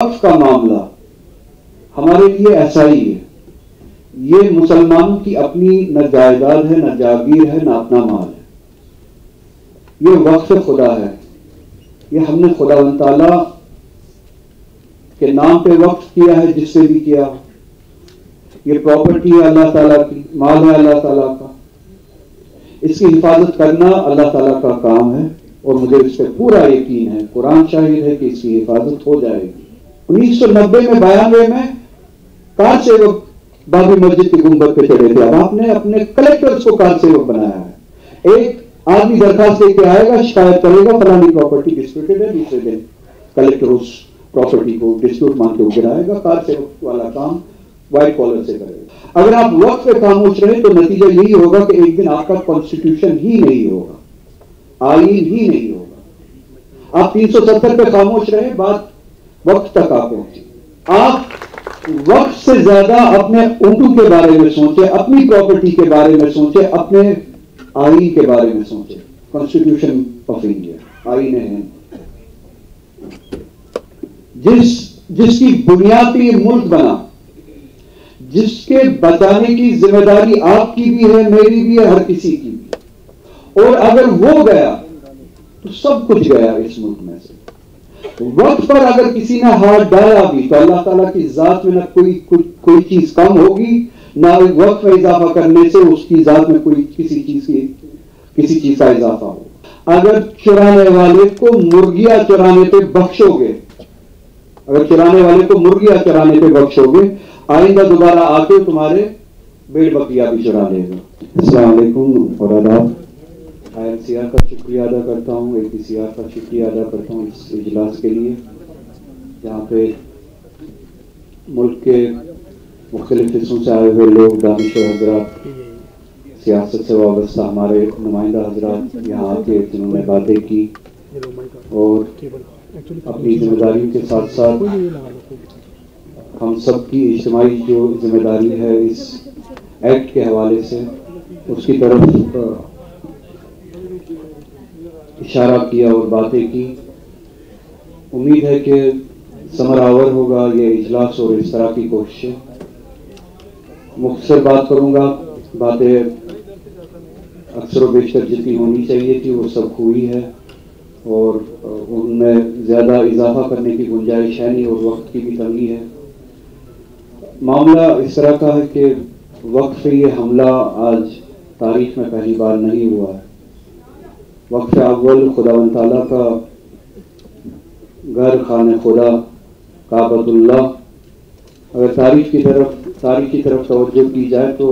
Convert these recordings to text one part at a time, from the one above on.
वक्फ का मामला हमारे लिए ऐसा ही है। ये मुसलमानों की अपनी न जायदाद है, न जागीर है, न अपना माल है। ये वक्फ खुदा है। ये हमने खुदावंद ताला के नाम पे वक्फ किया है, जिससे भी किया। ये प्रॉपर्टी है अल्लाह ताला की, माल है अल्लाह ताला का। इसकी हिफाजत करना अल्लाह ताला का काम है और मुझे इस पर पूरा यकीन है, कुरान शाहिद है कि इसकी हिफाजत हो जाएगी। 1990 में 92 में कार सेवक बाबरी मस्जिद की गुंबद पे चढ़े थे। अब आपने अपने कलेक्टर्स को कार सेवक बनाया है। एक आदमी दरखास्त लेके आएगा, शिकायत करेगा फलानी प्रॉपर्टी डिस्प्यूटेड है, दूसरे दिन कलेक्टर उस प्रॉपर्टी को डिस्प्यूट मान के गिराएगा। कार सेवक वाला काम व्हाइट कॉलर से करेगा। अगर आप वक्त पे खामोश रहे तो नतीजा यही होगा कि एक दिन आपका कॉन्स्टिट्यूशन ही नहीं होगा, आईन ही नहीं होगा। आप 370 पे खामोश रहे, बात वक्त तक आ पहुंची। आप वक्त से ज्यादा अपने ऊँटों के बारे में सोचे, अपनी प्रॉपर्टी के बारे में सोचे, अपने आईन के बारे में सोचे। कॉन्स्टिट्यूशन ऑफ इंडिया, आईन है जिसकी बुनियाद पे ये मुल्क बना, जिसके बचाने की जिम्मेदारी आपकी भी है, मेरी भी है, हर किसी की भी। और अगर वो गया तो सब कुछ गया इस मुल्क में से। वक्त पर अगर किसी ने हाथ डाला भी तो अल्लाह ताला की जात में ना कोई चीज कम होगी, ना वक्त में इजाफा करने से उसकी जात में कोई किसी चीज का इजाफा हो। अगर चुराने वाले को मुर्गियां चुराने पे बख्शोगे, अगर चुराने वाले को मुर्गियां चुराने पे बख्शोगे, आइंदा दोबारा आके तुम्हारे भेड़ बकरियां भी चुरा लेगा। अस्सलाम वालेकुम और आदाब। INCR का शुक्रिया अदा करता हूँ, APCR का शुक्रिया अदा करता हूँ इस इजलास के लिए, जहाँ पे मुल्क के मुख्तलिफ हिस्सों से आए हुए लोग, दानिशवर हजरात, सियासत से वाबस्ता हमारे नुमाइंदा हजरात यहाँ आके जिन्होंने बातें की और अपनी जिम्मेदारियों के साथ साथ हम सब की इज्तिमाई जो जिम्मेदारी है इस एक्ट के हवाले से, उसकी तरफ इशारा किया और बातें की। उम्मीद है कि समरावर होगा ये इजलास और इस तरह की कोशिशें। मुख्तसर बात करूँगा, बातें अक्सर व बेशतर जितनी होनी चाहिए थी वो सब हुई है और उनमें ज़्यादा इजाफा करने की गुंजाइश है नहीं और वक्त की भी तंगी है। मामला इस तरह का है कि वक्त से ये हमला आज तारीख में पहली बार नहीं हुआ है। वक्त अव्वल खुदावंद ताला का घर खाने खुदा काबतुल्लाह, अगर तारीख की तरफ तवज्जो की जाए तो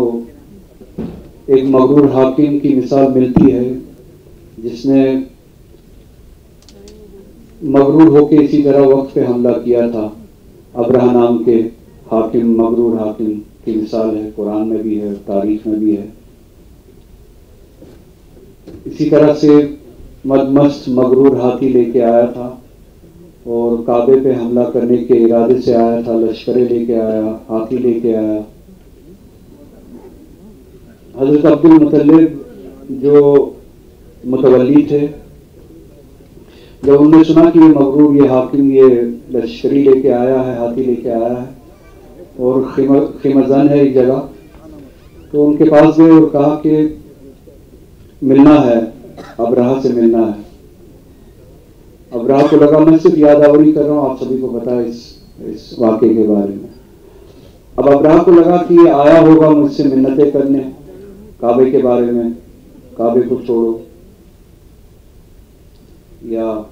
एक मगरूर हाकिम की मिसाल मिलती है, जिसने मगरूर होकर इसी तरह वक्त पे हमला किया था। अब्राह नाम के हाकिम, मगरूर हाकिम की मिसाल है, कुरान में भी है, तारीख में भी है। इसी तरह से मदमस्त मगरूर हाथी लेके आया था और काबे पे हमला करने के इरादे से आया था, लश्करें लेके आया, हाथी लेके आया। हजरत अब्दुल मुतल्लिब जो मुतवल्ली थे, जब उन्होंने सुना कि ये मगरूर, ये हाकिम, ये लश्करी लेके आया है, हाथी लेके आया है और खिमजन है एक जगह, तो उनके पास गए और कहा कि मिलना है, अब्राह से मिलना है। अब्राह को लगा मैं सिर्फ यादावरी कर रहा हूँ, आप सभी को पता है इस वाक़े के बारे में। अब अब्राह को लगा कि ये आया होगा मुझसे मिन्नतें करने काबे के बारे में, काबे को छोड़ो या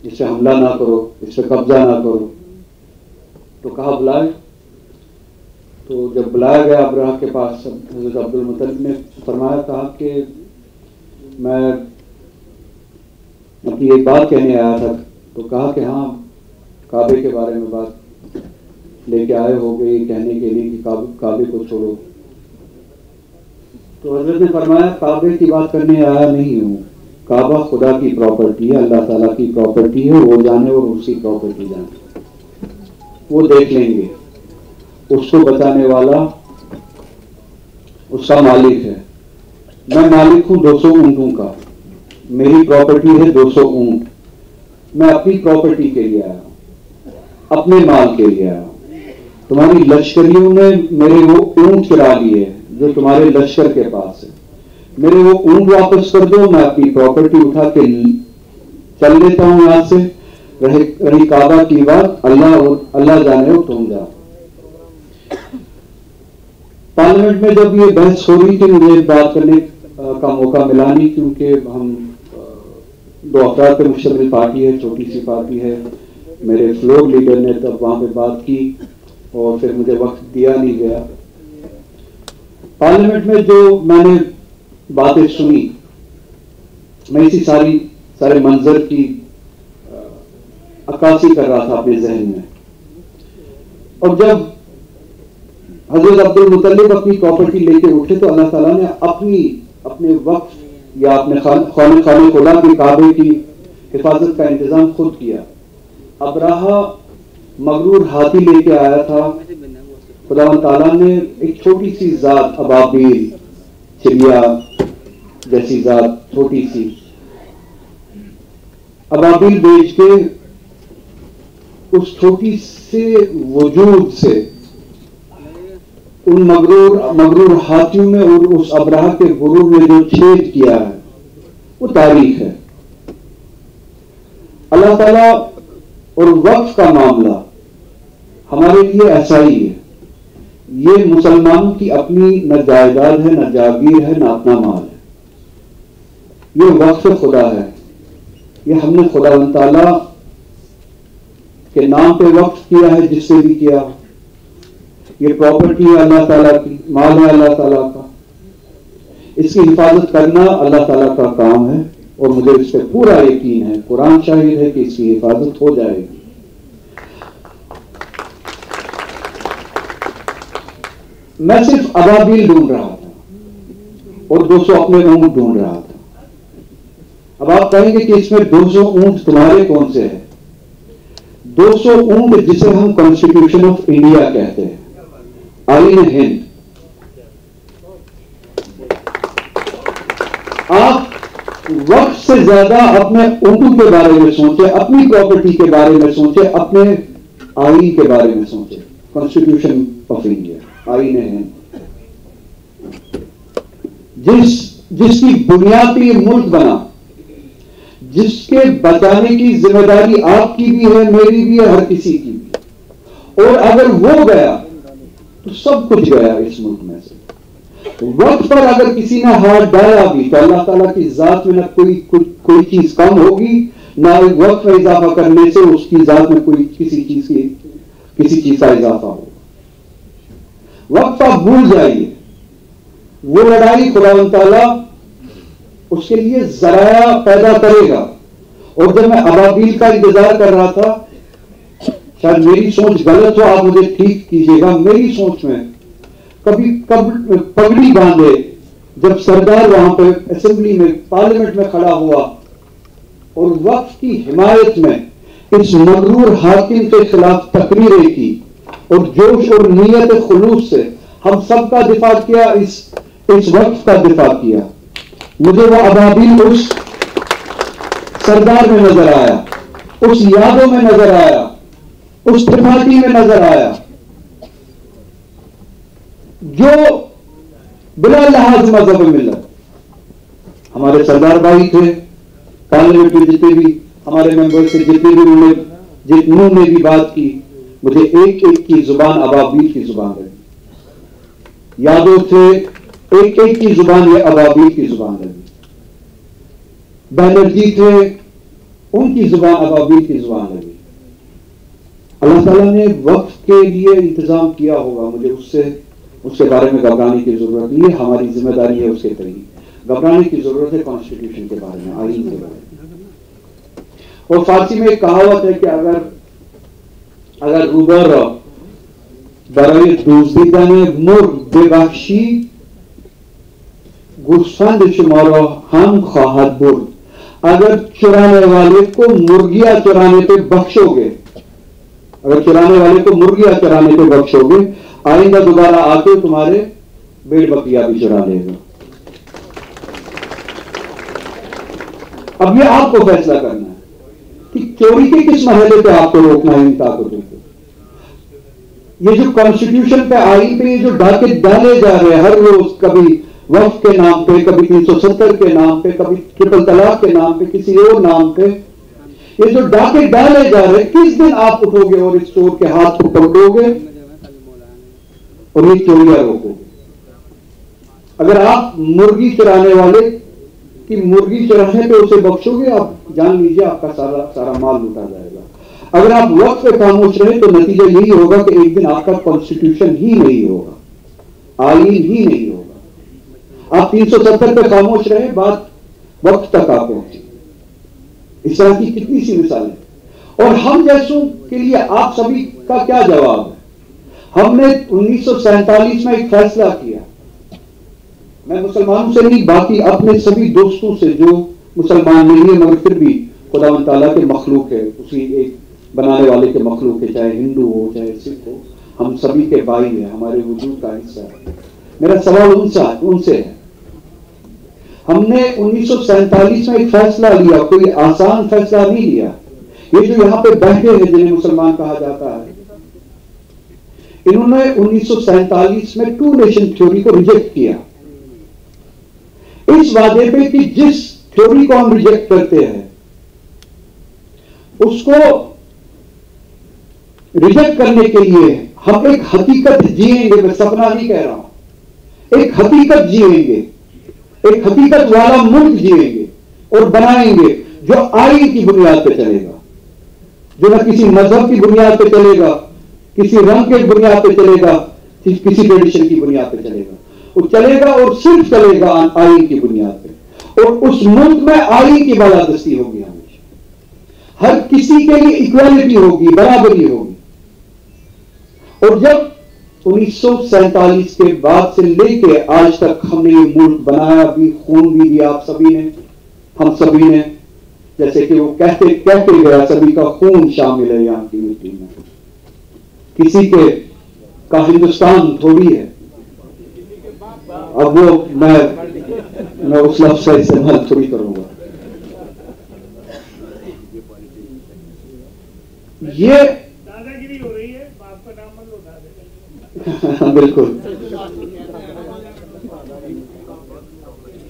इस पे हमला ना करो, इस पे कब्जा ना करो। तो कहा बुलाए। तो जब बुलाया गया अब्राह के पास, हज़रत अब्दुल मुतल्लिब ने फरमाया, कहा कि मैं अपनी एक बात कहने आया था। तो कहा कि हाँ, काबे के बारे में बात लेके आए हो गए कहने के लिए कि काबे को छोड़ो। तो हज़रत ने फरमाया, काबे की बात करने आया नहीं हूँ, काबा खुदा की प्रॉपर्टी है, अल्लाह ताला की प्रॉपर्टी है, वो जाने और उसकी प्रॉपर्टी जाने, वो देख लेंगे। उसको बचाने वाला उसका मालिक है। मैं मालिक हूँ 200 ऊँटों का, मेरी प्रॉपर्टी है 200 ऊँट, मैं अपनी प्रॉपर्टी के लिए आया हूँ। अपने माल के लिए आया हूं। तुम्हारी लश्करियों ने मेरे वो ऊंट चुरा लिए जो तुम्हारे लश्कर के पास है। मेरे वो ऊंट वापस कर दो, मैं अपनी प्रॉपर्टी उठा के चल लेता हूं यहां से। रही काबा की बात, अल्लाह जाने हो तुम जाओ। पार्लियामेंट में जब ये बहस हो रही थी, मुझे बात करने का मौका मिला नहीं, क्योंकि हम दो अफराद पे मुश्तमिल पार्टी है, छोटी सी पार्टी है। मेरे फ्लोर लीडर ने तब वहां पे बात की और फिर मुझे वक्त दिया नहीं गया। पार्लियामेंट में जो मैंने बातें सुनी, मैं इसी सारे मंजर की अक्कासी कर रहा था अपने जहन में। और जब हजरत अब्दुल मुतल्लिब अपनी प्रॉपर्टी लेके उठे तो अल्लाह ताला ने अपने वक्त या अपने खाने खुदा के काबे की हिफाजत का इंतजाम खुद किया। अब्राहा मगरूर हाथी लेके आया था, खुदा ताला ने एक छोटी सी जात अबाबील, चिड़िया जैसी जात, छोटी सी अबाबील बेच के उस छोटी से वजूद से उन मगरूर हाथियों में और उस अब्राहा के गुरूर में जो छेद किया है वो तारीख है। अल्लाह ताला और वक्फ का मामला हमारे लिए ऐसा ही है। ये मुसलमानों की अपनी न जायदाद है, न जागीर है, न अपना माल है। ये वक्फ खुदा है। ये हमने खुदा ताला के नाम पे वक्फ किया है, जिससे भी किया। ये प्रॉपर्टी है अल्लाह ताला की, माल है अल्लाह ताला का। इसकी हिफाजत करना अल्लाह ताला का काम है और मुझे इस पर पूरा यकीन है, कुरान शाहिद है कि इसकी हिफाजत हो जाएगी। मैं सिर्फ अबाबील ढूंढ रहा था और 200 अपने ऊंट ढूंढ रहा था। अब आप कहेंगे कि इसमें 200 ऊंट तुम्हारे कौन से हैं? 200 ऊंट जिसे हम कॉन्स्टिट्यूशन ऑफ इंडिया कहते हैं, आईन हिंद। आप वक्त से ज्यादा अपने ऊंटों के बारे में सोचे, अपनी प्रॉपर्टी के बारे में सोचे, अपने आईन के बारे में सोचे। कॉन्स्टिट्यूशन ऑफ इंडिया, आईन हिंद, जिसकी बुनियाद पे ये मुल्क बना, जिसके बचाने की जिम्मेदारी आपकी भी है, मेरी भी है, हर किसी की भी। और अगर वो गया तो सब कुछ गया इस मुल्क में से। वक्त पर अगर किसी ने हाथ डाला भी तो अल्लाह ताला की जात में ना कोई चीज कम होगी, ना वक्त में इजाफा करने से उसकी जात में कोई किसी चीज का इजाफा होगा। वक्त आप भूल जाइए। वो लड़ाई खुदा ताला उसके लिए जराया पैदा करेगा। और जब मैं अबाबील का इंतजार कर रहा था, शायद मेरी सोच गलत हो, आप मुझे ठीक कीजिएगा, मेरी सोच में कब पगड़ी बांधे जब सरदार वहां पे असेंबली में, पार्लियामेंट में खड़ा हुआ और वक्त की हिमायत में इस मगरूर हाकिम के खिलाफ तकरीरें की और जोश और नीयत खुलूस से हम सबका दिफा किया, इस वक्त का दिफा किया। मुझे वो अबाबील उस सरदार में नजर आया, उस यादों में नजर आया, उस त्रिपाठी में नजर आया, जो बिना लिहाज मजहब मिलत हमारे सरदार भाई थे। पार्लियामेंट में जितने भी हमारे मेंबर से, जिन्होंने भी बात की, मुझे एक एक की जुबान अबाबील की जुबान लगी। यादों से एक एक की जुबान ये अबाबील की जुबान लगी। बैनर्जी थे, उनकी जुबान अबाबील की जुबान लगी। अल्लाह ताला ने वक्त के लिए इंतजाम किया होगा, मुझे उसके बारे में घबराने की जरूरत नहीं है। हमारी जिम्मेदारी है उसके तरीके। घबराने की जरूरत है कॉन्स्टिट्यूशन के बारे में, आईन के बारे में। और फारसी में एक कहावत है कि अगर रूबर बराए दूसरीदाने मुर्ग बेबख्शी गुस्फंद शुमारो हम ख्वाहत बुर्द। अगर चुराने वाले को मुर्गियां चुराने पे बख्शोगे, अगर चुराने वाले को मुर्गियां चुराने पे बख्शोगे, आइंदा दोबारा आके तुम्हारे भेड़ बकरियां भी चुरा लेगा। अब ये आपको फैसला करना है कि चोरी के किस मरहले पे आपको रोकना है इन ताकतों को। ये जो कॉन्स्टिट्यूशन पे, आईन पे ये जो डाके डाले जा रहे हैं हर रोज, कभी वक्फ के नाम पे, कभी 370 के नाम पे, कभी ट्रिपल तलाक के नाम पे, किसी और नाम पे, ये जो डाके डाले जा रहे हैं, किस दिन आप उठोगे और इस चोर के हाथ को पकड़ोगे और ये चोरियां रोकोगे? अगर आप मुर्गी चुराने वाले की मुर्गी चुराने पे उसे बख्शोगे, आप जान लीजिए आपका सारा माल लूटा जाएगा। अगर आप वक्त पे खामोश रहे तो नतीजा यही होगा कि एक दिन आपका कॉन्स्टिट्यूशन ही नहीं होगा, आईन ही नहीं होगा। आप 370 पे खामोश रहे, बात वक्त तक आ पहुंची। इस तरह की कितनी सी मिसालें। और हम जैसों के लिए आप सभी का क्या जवाब है? हमने 1947 में एक फैसला किया, मैं मुसलमानों से नहीं, बाकी अपने सभी दोस्तों से जो मुसलमान नहीं है मगर फिर भी खुदावंद ताला के मखलूक है, उसी एक बनाने वाले के मखलूक है, चाहे हिंदू हो चाहे सिख हो, हम सभी के भाई है, हमारे वजूद का हिस्सा है। मेरा सवाल उनसे है, हमने 1947 में एक फैसला लिया, कोई आसान फैसला नहीं लिया। ये जो यहां पे बैठे हैं जिन्हें मुसलमान कहा जाता है, इन्होंने 1947 में टू नेशन थ्योरी को रिजेक्ट किया, इस वादे पे कि जिस थ्योरी को हम रिजेक्ट करते हैं उसको रिजेक्ट करने के लिए हम एक हकीकत जिएंगे। मैं सपना नहीं कह रहा हूं, एक हकीकत जिएंगे, एक हकीकत वाला मुल्क जिएंगे और बनाएंगे जो आईन की बुनियाद पे चलेगा, जो न किसी मजहब की बुनियाद पे चलेगा, किसी रंग के बुनियाद पे चलेगा, किसी ट्रेडिशन की बुनियाद पे चलेगा। वो चलेगा और सिर्फ चलेगा आईन की बुनियाद पे, और उस मुल्क में आईन की बालादस्ती होगी हमेशा, हर किसी के लिए इक्वालिटी होगी, बराबरी होगी। और जब 1947 के बाद से लेके आज तक हमने ये मुल्क बनाया भी, खून भी दिया आप सभी ने, हम सभी ने, जैसे कि वो कहते गया, सभी का खून शामिल है यहां की मिट्टी में, किसी के का हिंदुस्तान थोड़ी है। अब वो मैं उस लफ्ज़ का इस्तेमाल थोड़ी करूंगा। ये दादागिरी हो रही है, बाप का नाम मत उठा दे। बिल्कुल,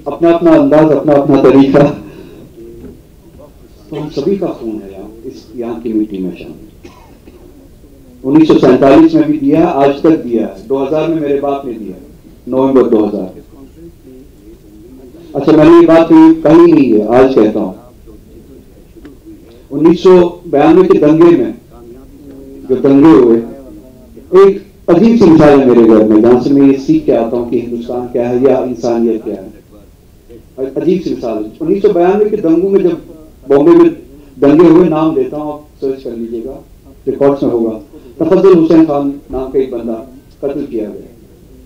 अपना अपना अंदाज, अपना अपना तरीका, तो हम सभी का खून है यहाँ की मिट्टी में शामिल। 1947 में भी दिया, आज तक दिया, 2000 में मेरे बाप ने दिया, नवंबर 2000। अच्छा, मैंने ये बात कही नहीं है, आज कहता हूं। 1992 के दंगे में जो दंगे हुए, एक अजीब सी मिसाल है मेरे घर में, जहां से मैं ये सीख के आता हूं कि हिंदुस्तान क्या है या इंसानियत क्या है। अजीब सी मिसाल है। 1992 के दंगों में जब बॉम्बे में दंगे हुए, नाम देता हूं, आप सर्च कर लीजिएगा, रिकॉर्ड्स में होगा। तफज्जुल हुसैन खान नाम का एक बंदा कत्ल किया गया,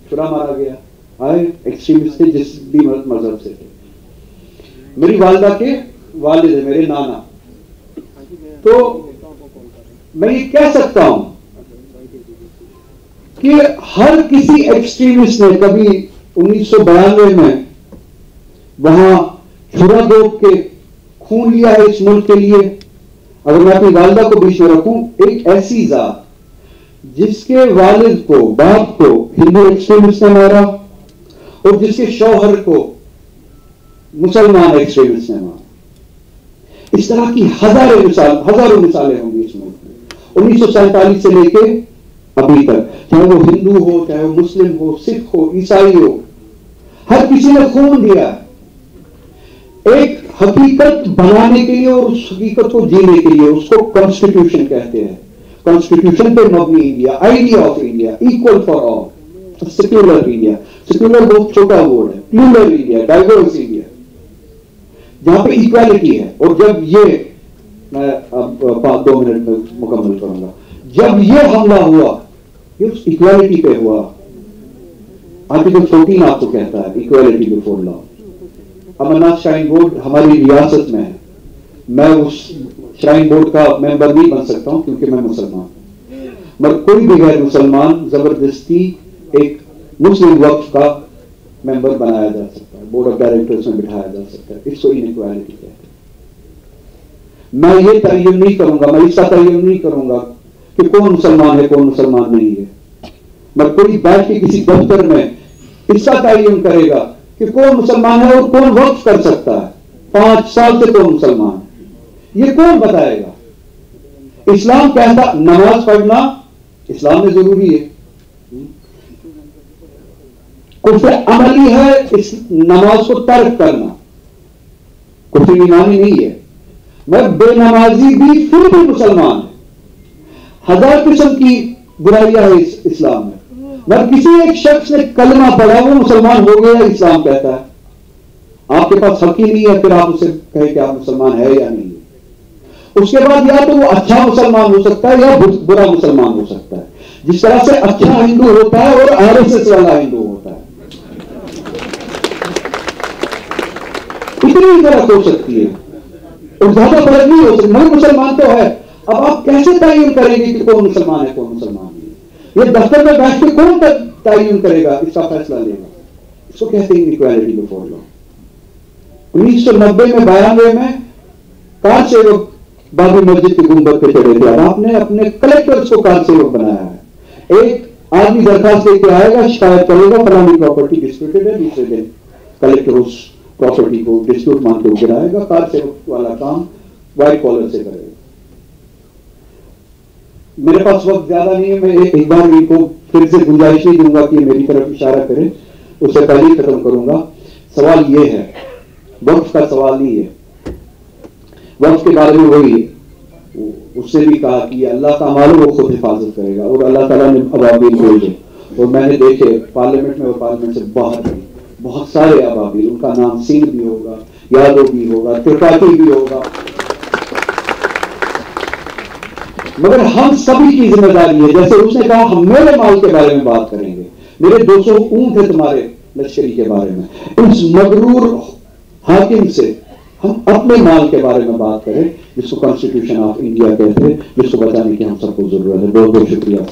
छुरा मारा गया, आए एक्सट्रीमिस्ट थे, जिस भी मजहब से थे। मेरी वालिदा के वालिद है, मेरे नाना। तो मैं ये कह सकता हूं कि हर किसी एक्सट्रीमिस्ट ने कभी 1992 में वहां छुरा दौड़ के खून लिया है इस मुल्क के लिए। अगर मैं अपनी वालिदा को बीच में रखूं, एक ऐसी जात जिसके वालिद को, बाप को हिंदू एक्सट्रीमिस्ट ने मारा और जिसके शौहर को मुसलमान एक्सट्रीमिस्ट ने मारा, इस तरह की हजारों मिसालें होंगी इस मुल्क में 1947 से लेके अभी तक। चाहे वो हिंदू हो, चाहे वो मुस्लिम हो, सिख हो, ईसाई हो, हर किसी ने खून दिया एक हकीकत बनाने के लिए और उस हकीकत को जीने के लिए। उसको कॉन्स्टिट्यूशन कहते हैं। कॉन्स्टिट्यूशन पे मबनी India, idea of India, equal for all, secular India. Secular बहुत छोटा वर्ड है, प्लूरल इंडिया, डाइवर्स इंडिया, जहां पे इक्वालिटी है। और जब ये, मैं अब 2 मिनट में मुकम्मल करूंगा, जब ये हमला हुआ, ये उस इक्वालिटी पे हुआ। आर्टिकल 14 आपको कहता है equality before law. Amarnath shrine board हमारी रियासत में है, मैं उस श्राइन बोर्ड का मेंबर नहीं बन सकता हूं क्योंकि मैं मुसलमान हूं, मगर कोई भी गैर मुसलमान जबरदस्ती एक मुस्लिम वक्फ का मेंबर बनाया जा सकता है, बोर्ड ऑफ डायरेक्टर्स में बिठाया जा सकता है। इसको इनइक्वालिटी कहते हैं। मैं ये तयन नहीं करूंगा, मैं इसका तयन नहीं करूंगा कि कौन मुसलमान है कौन मुसलमान नहीं है। मगर कोई बैठ के किसी दफ्तर में इसका तयन करेगा कि कौन मुसलमान है और कौन वक्फ कर सकता है, 5 साल से कौन मुसलमान है, ये कौन बताएगा? इस्लाम कहता नमाज पढ़ना इस्लाम में जरूरी है, कुफ्र अमली है इस नमाज को तर्क करना, कुफ्र ईमानी नहीं है। मगर बेनमाजी भी फिर भी मुसलमान है। 1000 किस्म की बुराइयां है इस्लाम में, मगर किसी एक शख्स ने कलमा पढ़ा वो मुसलमान हो गया, इस्लाम कहता है। आपके पास हक ही नहीं है फिर आप उसे कहे कि आप मुसलमान है या नहीं है। उसके बाद या तो वो अच्छा मुसलमान हो सकता है या बुरा मुसलमान हो सकता है। जिस तरह से अच्छा हिंदू होता है और आरएसएस वाला हिंदू होता है, इतनी फर्क हो सकती है और ज्यादा फर्क नहीं हो सकती, मगर मुसलमान तो है। अब आप कैसे तयन करेंगे कि कौन मुसलमान है कौन मुसलमान नहीं? ये दफ्तर में बैठ के कौन तयन करेगा, इसका फैसला लेगा? इसको कहते हैं इक्वालिटी बिफोर लॉ। 1990 में 92 में कार सेवक बाबरी मस्जिद की गुंबद पे चढ़े थे। अब आपने अपने कलेक्टर्स को कार सेवक बनाया है। एक आदमी दरखास्त लेके आएगा, शिकायत करेगा फलानी प्रॉपर्टी डिस्प्यूटेड है, दूसरे दिन कलेक्टर उस प्रॉपर्टी को डिस्प्यूट मान के गिराएगा। कार सेवक वाला काम व्हाइट कॉलर से करेगा। मेरे पास वक्त ज्यादा नहीं है, मैं एक बार इनको फिर से गुंजाइश नहीं दूंगा कि मेरी तरफ इशारा करें, उससे पहले ही खत्म करूंगा। सवाल ये है, वक्फ का सवाल नहीं है। वक्फ के बारे में वही उससे भी कहा कि अल्लाह का माल वो खुद हिफाजत करेगा और अल्लाह ताला ने अबाबील भेजे। और मैंने देखे पार्लियामेंट में और पार्लियामेंट से बाहर बहुत सारे अबाबील, उनका नाम सिंह भी होगा, यादव भी होगा, त्रिपाठी भी होगा। मगर हम सभी की जिम्मेदारी है, जैसे उसने कहा हम मेरे माल के बारे में बात करेंगे, मेरे 200 ऊंट है तुम्हारे लश्करी के बारे में। उस मगरूर हाकिम से हम अपने माल के बारे में बात करें जिसको कॉन्स्टिट्यूशन ऑफ इंडिया कहते हैं, जिसको बचाने की हम सबको जरूरत है। बहुत बहुत शुक्रिया।